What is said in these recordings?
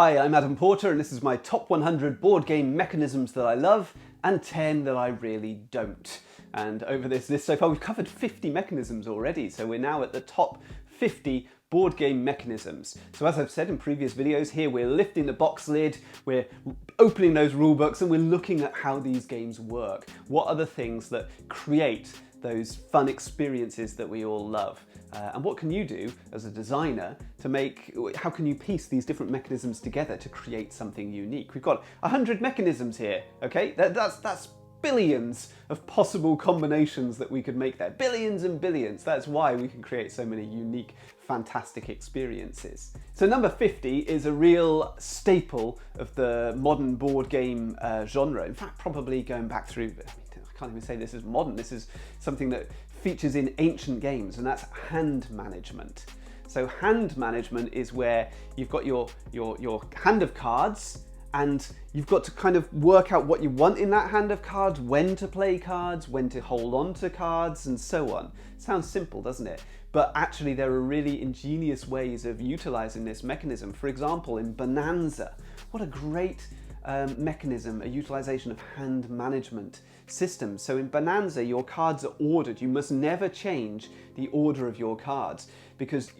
Hi, I'm Adam Porter and this is my top 100 board game mechanisms that I love and 10 that I really don't. And over this list so far we've covered 50 mechanisms already, so we're now at the top 50 board game mechanisms. So as I've said in previous videos, here we're lifting the box lid, we're opening those rule books and we're looking at how these games work. What are the things that create those fun experiences that we all love? And what can you do as a designer to how can you piece these different mechanisms together to create something unique? We've got 100 mechanisms here, okay? That's billions of possible combinations that we could make there. Billions and billions. That's why we can create so many unique, fantastic experiences. So number 50 is a real staple of the modern board game genre. In fact, probably going back through, I can't even say this is modern, this is something that features in ancient games, and that's hand management. So hand management is where you've got your hand of cards and you've got to kind of work out what you want in that hand of cards, when to play cards, when to hold on to cards, and so on. Sounds simple, doesn't it? But actually there are really ingenious ways of utilizing this mechanism. For example, in Bonanza, what a great mechanism, a utilization of hand management system. So in Bonanza, your cards are ordered. You must never change the order of your cards because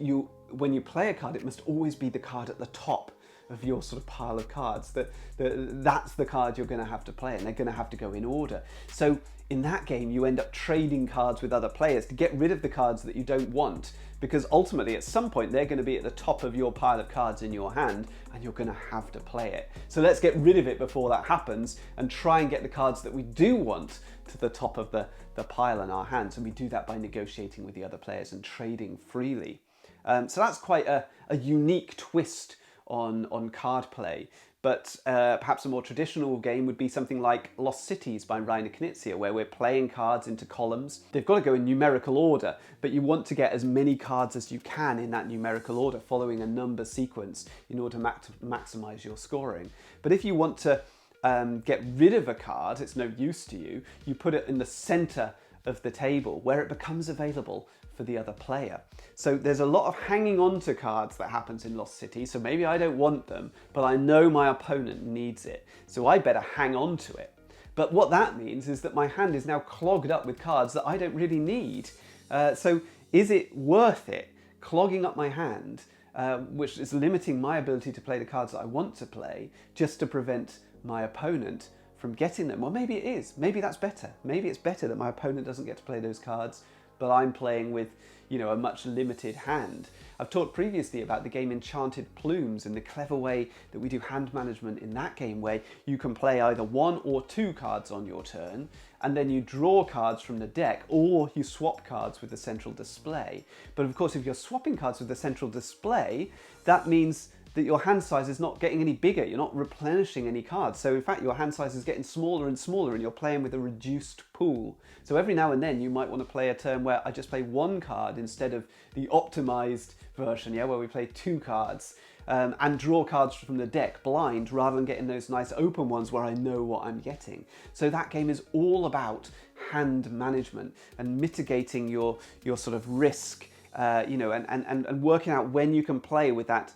when you play a card, it must always be the card at the top of your sort of pile of cards. That's the card you're going to have to play, and they're going to have to go in order. So in that game, you end up trading cards with other players to get rid of the cards that you don't want, because ultimately at some point they're going to be at the top of your pile of cards in your hand and you're going to have to play it. So let's get rid of it before that happens and try and get the cards that we do want to the top of the pile in our hands, and we do that by negotiating with the other players and trading freely. So that's quite a unique twist on card play. But perhaps a more traditional game would be something like Lost Cities by Reiner Knizia, where we're playing cards into columns. They've got to go in numerical order, but you want to get as many cards as you can in that numerical order, following a number sequence in order to maximize your scoring. But if you want to get rid of a card, it's no use to you, you put it in the center of the table where it becomes available for the other player. So there's a lot of hanging on to cards that happens in Lost City, so maybe I don't want them, but I know my opponent needs it, so I better hang on to it. But what that means is that my hand is now clogged up with cards that I don't really need. So is it worth it clogging up my hand, which is limiting my ability to play the cards that I want to play, just to prevent my opponent from getting them? Well, maybe it is. Maybe that's better. Maybe it's better that my opponent doesn't get to play those cards, but I'm playing with, a much limited hand. I've talked previously about the game Enchanted Plumes and the clever way that we do hand management in that game, where you can play either 1 or 2 cards on your turn, and then you draw cards from the deck, or you swap cards with the central display. But of course, if you're swapping cards with the central display, that means that your hand size is not getting any bigger, you're not replenishing any cards. So in fact, your hand size is getting smaller and smaller and you're playing with a reduced pool. So every now and then you might want to play a turn where I just play 1 card instead of the optimized version, where we play 2 cards and draw cards from the deck blind rather than getting those nice open ones where I know what I'm getting. So that game is all about hand management and mitigating your sort of risk, and working out when you can play with that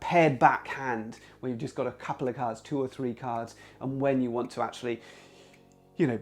paired back hand where you've just got a couple of cards, 2 or 3 cards, and when you want to actually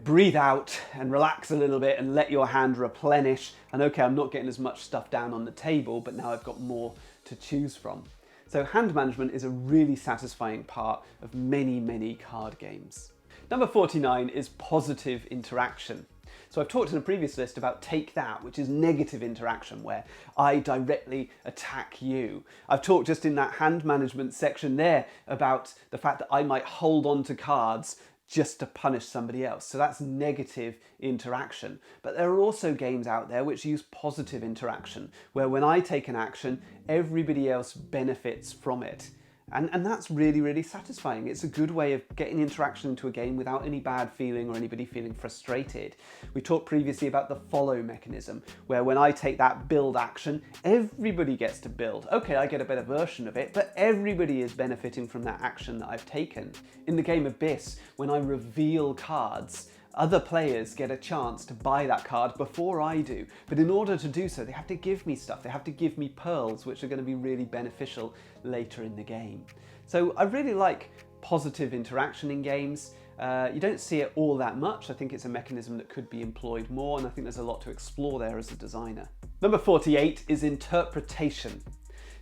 breathe out and relax a little bit and let your hand replenish, and okay, I'm not getting as much stuff down on the table, but now I've got more to choose from. So hand management is a really satisfying part of many, many card games. Number 49 is positive interaction. So I've talked in a previous list about Take That, which is negative interaction, where I directly attack you. I've talked just in that hand management section there about the fact that I might hold on to cards just to punish somebody else. So that's negative interaction. But there are also games out there which use positive interaction, where when I take an action, everybody else benefits from it. And that's really, really satisfying. It's a good way of getting interaction into a game without any bad feeling or anybody feeling frustrated. We talked previously about the follow mechanism, where when I take that build action, everybody gets to build. Okay, I get a better version of it, but everybody is benefiting from that action that I've taken. In the game Abyss, when I reveal cards, Other players get a chance to buy that card before I do, but in order to do so, they have to give me stuff. They have to give me pearls, which are going to be really beneficial later in the game. So I really like positive interaction in games. You don't see it all that much. I think it's a mechanism that could be employed more, and I think there's a lot to explore there as a designer. Number 48 is interpretation.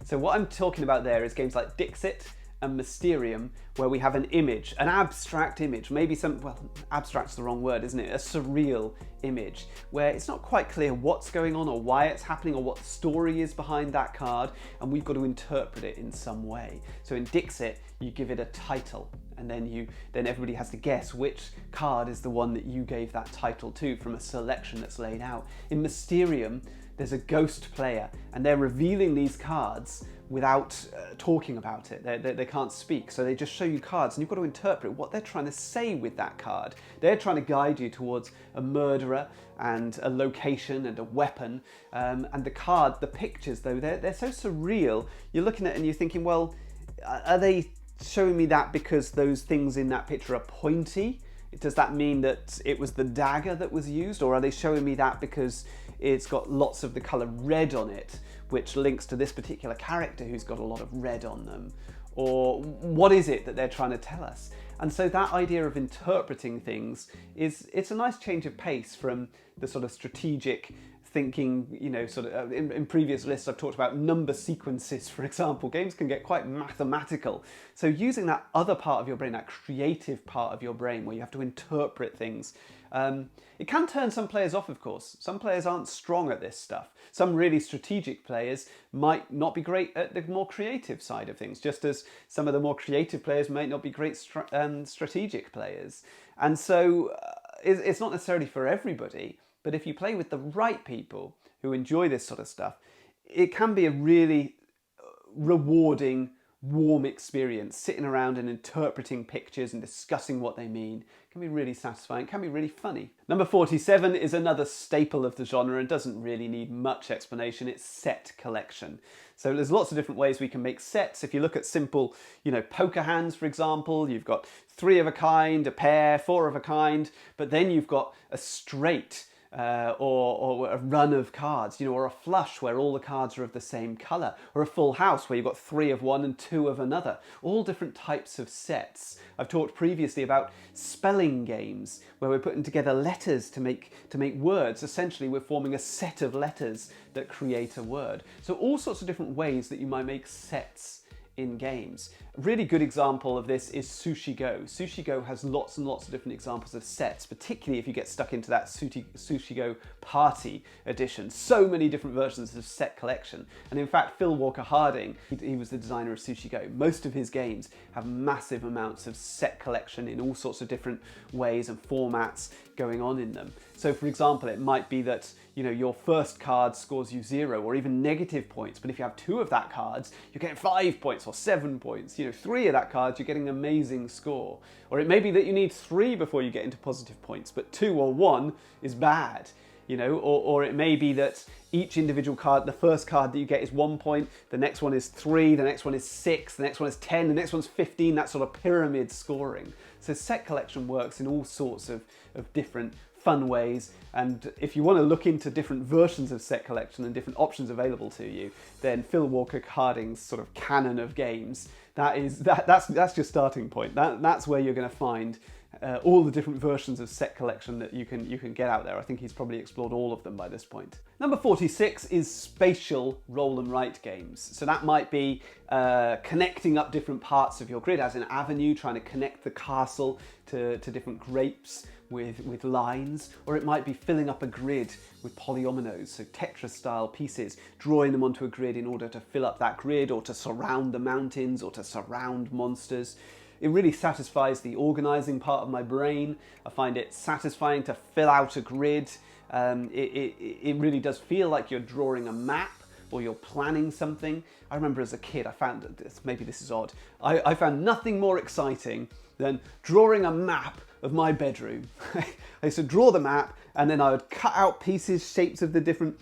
So what I'm talking about there is games like Dixit and Mysterium, where we have an image, an abstract image, maybe some, well, abstract's the wrong word, isn't it? A surreal image, where it's not quite clear what's going on or why it's happening or what the story is behind that card, and we've got to interpret it in some way. So in Dixit, you give it a title, and then everybody has to guess which card is the one that you gave that title to from a selection that's laid out. In Mysterium, there's a ghost player, and they're revealing these cards without talking about it. They can't speak, so they just show you cards, and you've got to interpret what they're trying to say with that card. They're trying to guide you towards a murderer and a location and a weapon, and the card, the pictures though, they're so surreal. You're looking at it and you're thinking, well, are they showing me that because those things in that picture are pointy? Does that mean that it was the dagger that was used, or are they showing me that because it's got lots of the colour red on it, which links to this particular character who's got a lot of red on them? Or what is it that they're trying to tell us? And so that idea of interpreting things it's a nice change of pace from the sort of strategic thinking, you know, sort of in previous lists I've talked about number sequences, for example. Games can get quite mathematical. So using that other part of your brain, that creative part of your brain where you have to interpret things, it can turn some players off, of course. Some players aren't strong at this stuff. Some really strategic players might not be great at the more creative side of things, just as some of the more creative players might not be great strategic players. And so it's not necessarily for everybody, but if you play with the right people who enjoy this sort of stuff, it can be a really rewarding, warm experience. Sitting around and interpreting pictures and discussing what they mean can be really satisfying, can be really funny. Number 47 is another staple of the genre and doesn't really need much explanation. It's set collection. So there's lots of different ways we can make sets. If you look at simple, you know, poker hands, for example, you've got 3 of a kind, a pair, 4 of a kind, but then you've got a straight, or a run of cards, you know, or a flush where all the cards are of the same colour, or a full house where you've got 3 of one and 2 of another. All different types of sets. I've talked previously about spelling games where we're putting together letters to make words. Essentially, we're forming a set of letters that create a word. So all sorts of different ways that you might make sets in games. A really good example of this is Sushi Go. Sushi Go has lots and lots of different examples of sets, particularly if you get stuck into that Sushi Go Party edition. So many different versions of set collection. And in fact, Phil Walker Harding, he was the designer of Sushi Go. Most of his games have massive amounts of set collection in all sorts of different ways and formats going on in them. So for example, it might be that, you know, your first card scores you 0 or even negative points, but if you have 2 of that cards, you're getting 5 points or 7 points. You know, 3 of that cards, you're getting an amazing score. Or it may be that you need 3 before you get into positive points, but 2 or 1 is bad. You know, or it may be that each individual card, the first card that you get is 1 point, the next one is 3, the next one is 6, the next one is 10, the next one's 15, that sort of pyramid scoring. So set collection works in all sorts of different fun ways, and if you want to look into different versions of set collection and different options available to you, then Phil Walker Harding's sort of canon of games, that's your starting point. That's where you're going to find all the different versions of set collection that you can get out there. I think he's probably explored all of them by this point. Number 46 is spatial roll and write games. So that might be connecting up different parts of your grid as an avenue, trying to connect the castle to different grapes with lines, or it might be filling up a grid with polyominoes, so Tetris style pieces, drawing them onto a grid in order to fill up that grid, or to surround the mountains, or to surround monsters. It really satisfies the organising part of my brain. I find it satisfying to fill out a grid. It really does feel like you're drawing a map or you're planning something. I remember as a kid, I found, maybe this is odd, I found nothing more exciting than drawing a map of my bedroom. I used to draw the map, and then I would cut out pieces, shapes of the different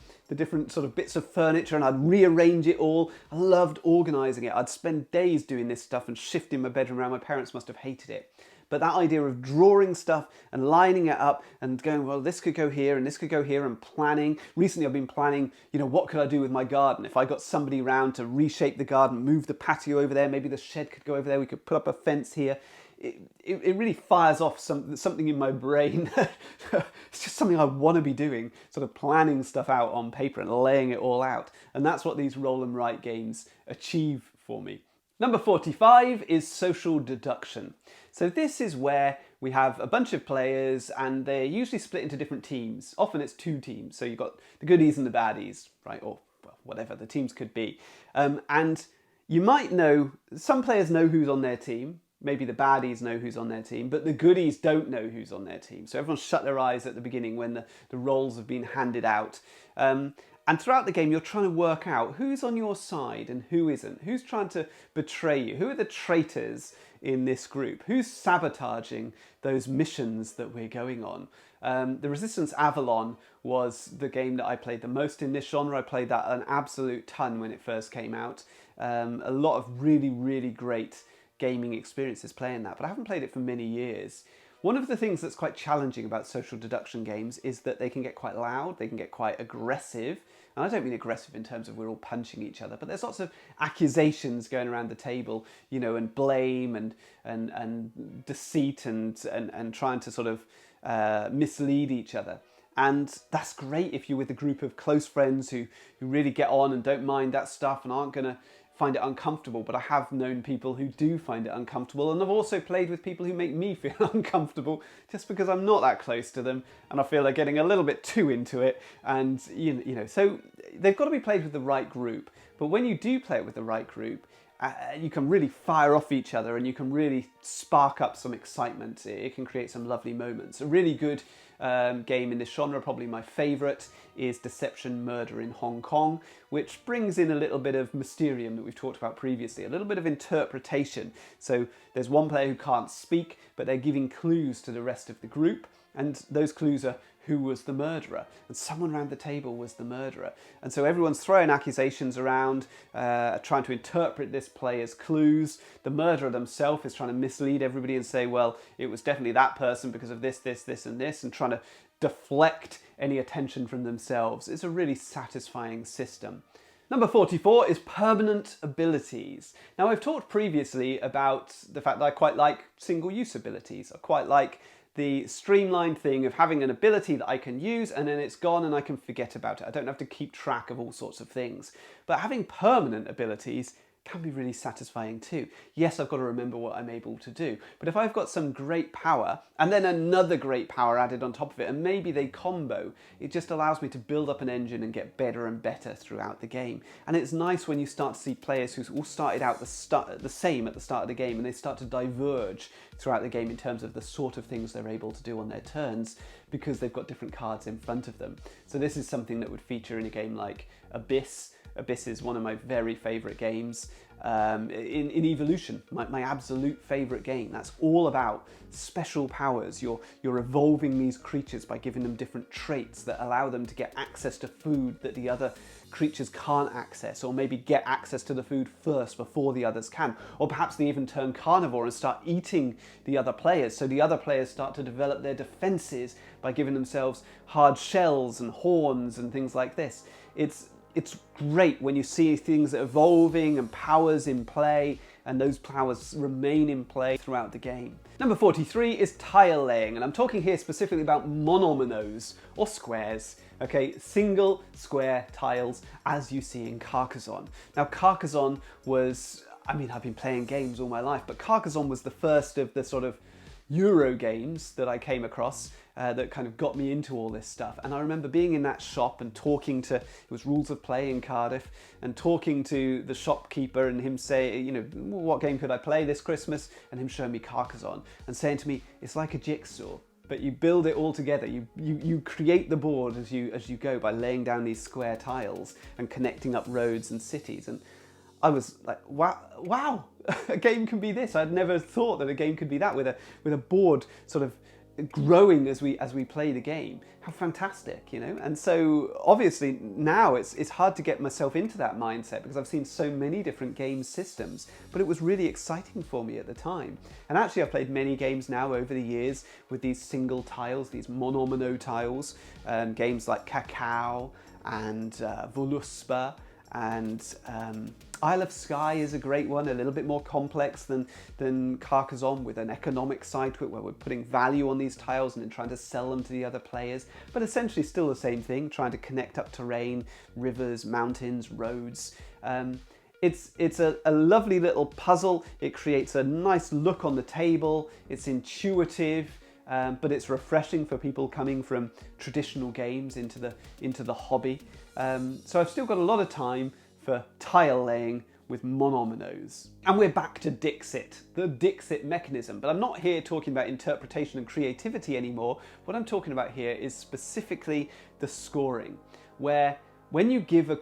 sort of bits of furniture, and I'd rearrange it all. I loved organising it. I'd spend days doing this stuff and shifting my bedroom around. My parents must have hated it. but that idea of drawing stuff and lining it up and going, well, this could go here and this could go here, and planning. Recently I've been planning, what could I do with my garden? If I got somebody round to reshape the garden, move the patio over there, maybe the shed could go over there, we could put up a fence here. It really fires off something in my brain. It's just something I want to be doing, sort of planning stuff out on paper and laying it all out. And that's what these roll and write games achieve for me. Number 45 is social deduction. So this is where we have a bunch of players and they're usually split into different teams. Often it's 2 teams. So you've got the goodies and the baddies, right? Or well, whatever the teams could be. And you might know, some players know who's on their team. Maybe the baddies know who's on their team, but the goodies don't know who's on their team. So everyone shut their eyes at the beginning when the roles have been handed out. And throughout the game, you're trying to work out who's on your side and who isn't. Who's trying to betray you? Who are the traitors in this group? Who's sabotaging those missions that we're going on? The Resistance Avalon was the game that I played the most in this genre. I played that an absolute ton when it first came out. A lot of really, really great gaming experiences playing that, but I haven't played it for many years. One of the things that's quite challenging about social deduction games is that they can get quite loud, they can get quite aggressive. And I don't mean aggressive in terms of we're all punching each other, but there's lots of accusations going around the table, and blame and deceit and trying to sort of mislead each other. And that's great if you're with a group of close friends who really get on and don't mind that stuff and aren't going to find it uncomfortable, but I have known people who do find it uncomfortable, and I've also played with people who make me feel uncomfortable just because I'm not that close to them and I feel they're getting a little bit too into it, and so they've got to be played with the right group. But when you do play it with the right group, you can really fire off each other and you can really spark up some excitement. It can create some lovely moments. A really good game in this genre, probably my favourite, is Deception Murder in Hong Kong, which brings in a little bit of mysterium that we've talked about previously, a little bit of interpretation. So there's one player who can't speak, but they're giving clues to the rest of the group, and those clues are who was the murderer, and someone around the table was the murderer. And so everyone's throwing accusations around, trying to interpret this player's clues. The murderer themselves is trying to mislead everybody and say, well, it was definitely that person because of this, this, this, and this, and trying to deflect any attention from themselves. It's a really satisfying system. Number 44 is permanent abilities. Now, I've talked previously about the fact that I quite like single-use abilities. I quite like the streamlined thing of having an ability that I can use and then it's gone and I can forget about it. I don't have to keep track of all sorts of things. But having permanent abilities can be really satisfying too. Yes, I've got to remember what I'm able to do, but if I've got some great power and then another great power added on top of it, and maybe they combo, it just allows me to build up an engine and get better and better throughout the game. And it's nice when you start to see players who all started out the same at the start of the game, and they start to diverge throughout the game in terms of the sort of things they're able to do on their turns because they've got different cards in front of them. So this is something that would feature in a game like Abyss. Abyss is one of my very favourite games. In Evolution, my absolute favourite game. That's all about special powers. You're evolving these creatures by giving them different traits that allow them to get access to food that the other creatures can't access, or maybe get access to the food first before the others can. Or perhaps they even turn carnivore and start eating the other players, so the other players start to develop their defences by giving themselves hard shells and horns and things like this. It's great when you see things evolving and powers in play, and those powers remain in play throughout the game. Number 43 is tile laying, and I'm talking here specifically about monominos, or squares. Okay, single square tiles, as you see in Carcassonne. Now, Carcassonne was, I've been playing games all my life, but Carcassonne was the first of the sort of Euro games that I came across that kind of got me into all this stuff. And I remember being in that shop and talking to, it was Rules of Play in Cardiff, and talking to the shopkeeper and him say, what game could I play this Christmas? And him showing me Carcassonne and saying to me, it's like a jigsaw, but you build it all together. You create the board as you go by laying down these square tiles and connecting up roads and cities. And I was like, wow, a game can be this. I'd never thought that a game could be that, with a board sort of growing as we play the game. How fantastic, you know? And so obviously now it's hard to get myself into that mindset because I've seen so many different game systems, but it was really exciting for me at the time. And actually I've played many games now over the years with these single tiles, these monomino tiles, games like Cacao and Voluspa, and Isle of Skye is a great one, a little bit more complex than Carcassonne, with an economic side to it where we're putting value on these tiles and then trying to sell them to the other players, but essentially still the same thing, trying to connect up terrain, rivers, mountains, roads. It's a lovely little puzzle. It creates a nice look on the table. It's intuitive, but it's refreshing for people coming from traditional games into the hobby. So I've still got a lot of time for tile laying with monominos. And we're back to Dixit, the Dixit mechanism. But I'm not here talking about interpretation and creativity anymore. What I'm talking about here is specifically the scoring, where when you give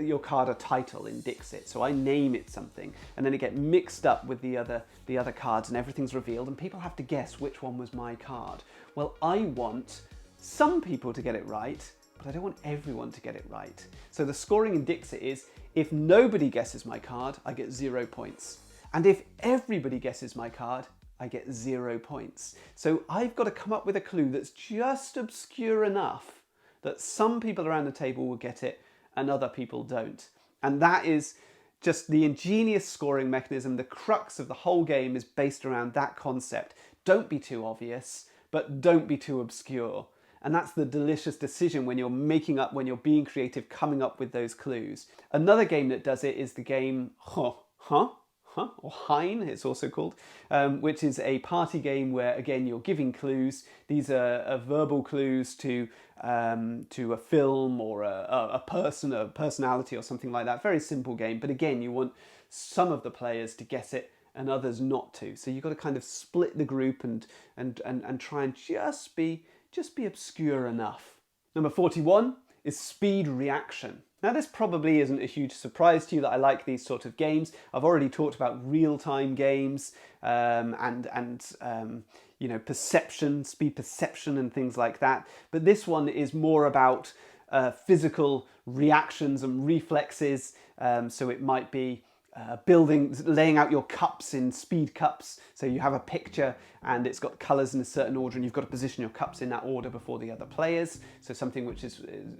your card a title in Dixit, so I name it something, and then it gets mixed up with the other cards and everything's revealed, and people have to guess which one was my card. Well, I want some people to get it right, but I don't want everyone to get it right. So the scoring in Dixit is, if nobody guesses my card, I get 0 points. And if everybody guesses my card, I get 0 points. So I've got to come up with a clue that's just obscure enough that some people around the table will get it and other people don't. And that is just the ingenious scoring mechanism. The crux of the whole game is based around that concept. Don't be too obvious, but don't be too obscure. And that's the delicious decision when you're when you're being creative, coming up with those clues. Another game that does it is the game or Hein, it's also called, which is a party game where, again, you're giving clues. These are verbal clues to a film or a person, a personality or something like that. Very simple game, but again, you want some of the players to guess it and others not to. So you've got to kind of split the group and try and just be obscure enough. Number 41 is speed reaction. Now, this probably isn't a huge surprise to you that I like these sort of games. I've already talked about real-time games and perception, speed perception and things like that. But this one is more about physical reactions and reflexes. So it might be laying out your cups in speed cups. So you have a picture and it's got colours in a certain order and you've got to position your cups in that order before the other players. So something which is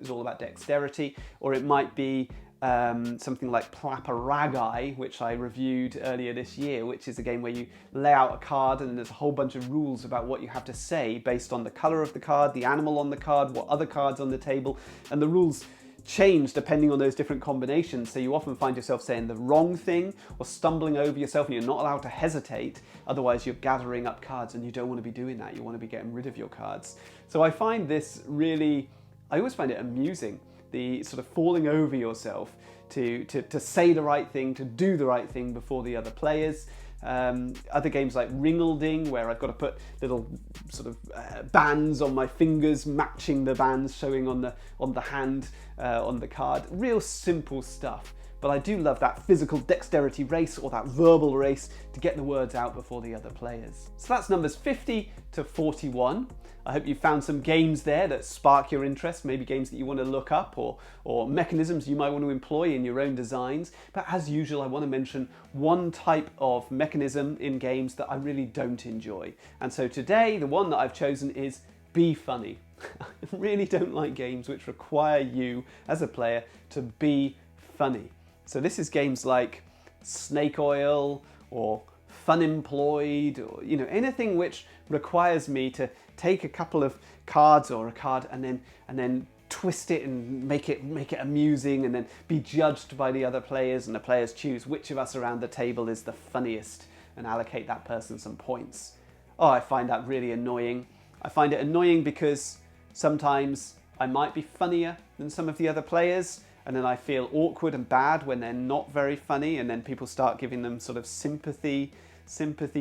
all about dexterity. Or it might be something like Plaparagai, which I reviewed earlier this year, which is a game where you lay out a card and there's a whole bunch of rules about what you have to say based on the colour of the card, the animal on the card, what other cards on the table, and the rules change depending on those different combinations. So you often find yourself saying the wrong thing or stumbling over yourself, and you're not allowed to hesitate, otherwise you're gathering up cards, and you don't want to be doing that. You want to be getting rid of your cards. So I find this really, I always find it amusing, the sort of falling over yourself to say the right thing, to do the right thing before the other players. Other games like Ringelding, where I've got to put little sort of bands on my fingers, matching the bands showing on the hand, on the card. Real simple stuff. But I do love that physical dexterity race or that verbal race to get the words out before the other players. So that's numbers 50 to 41. I hope you found some games there that spark your interest, maybe games that you want to look up or mechanisms you might want to employ in your own designs. But as usual, I want to mention one type of mechanism in games that I really don't enjoy. And so today, the one that I've chosen is be funny. I really don't like games which require you as a player to be funny. So this is games like Snake Oil or Fun Employed, or anything which requires me to take a couple of cards or a card and then twist it and make it amusing, and then be judged by the other players, and the players choose which of us around the table is the funniest and allocate that person some points. Oh, I find that really annoying. I find it annoying because sometimes I might be funnier than some of the other players, and then I feel awkward and bad when they're not very funny, and then people start giving them sort of sympathy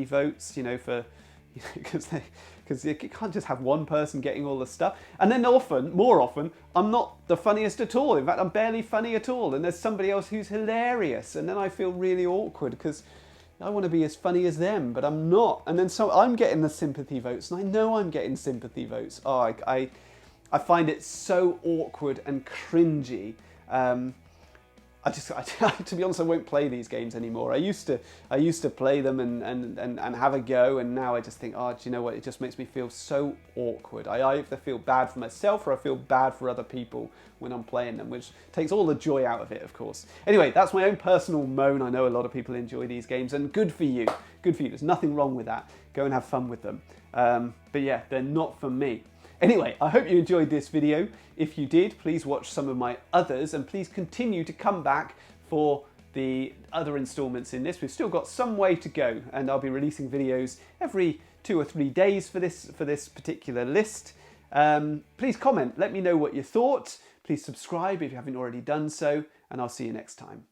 votes, because you can't just have one person getting all the stuff. And then more often, I'm not the funniest at all. In fact, I'm barely funny at all, and there's somebody else who's hilarious, and then I feel really awkward because I want to be as funny as them, but I'm not. And then so I'm getting the sympathy votes, and I know I'm getting sympathy votes. Oh, I find it so awkward and cringy. To be honest, I won't play these games anymore. I used to play them and have a go, and now I just think, oh, do you know what? It just makes me feel so awkward. I either feel bad for myself or I feel bad for other people when I'm playing them, which takes all the joy out of it, of course. Anyway, that's my own personal moan. I know a lot of people enjoy these games, and good for you. Good for you. There's nothing wrong with that. Go and have fun with them. But yeah, they're not for me. Anyway, I hope you enjoyed this video. If you did, please watch some of my others, and please continue to come back for the other installments in this. We've still got some way to go, and I'll be releasing videos every 2 or 3 days for this particular list. Please comment, let me know what you thought. Please subscribe if you haven't already done so, and I'll see you next time.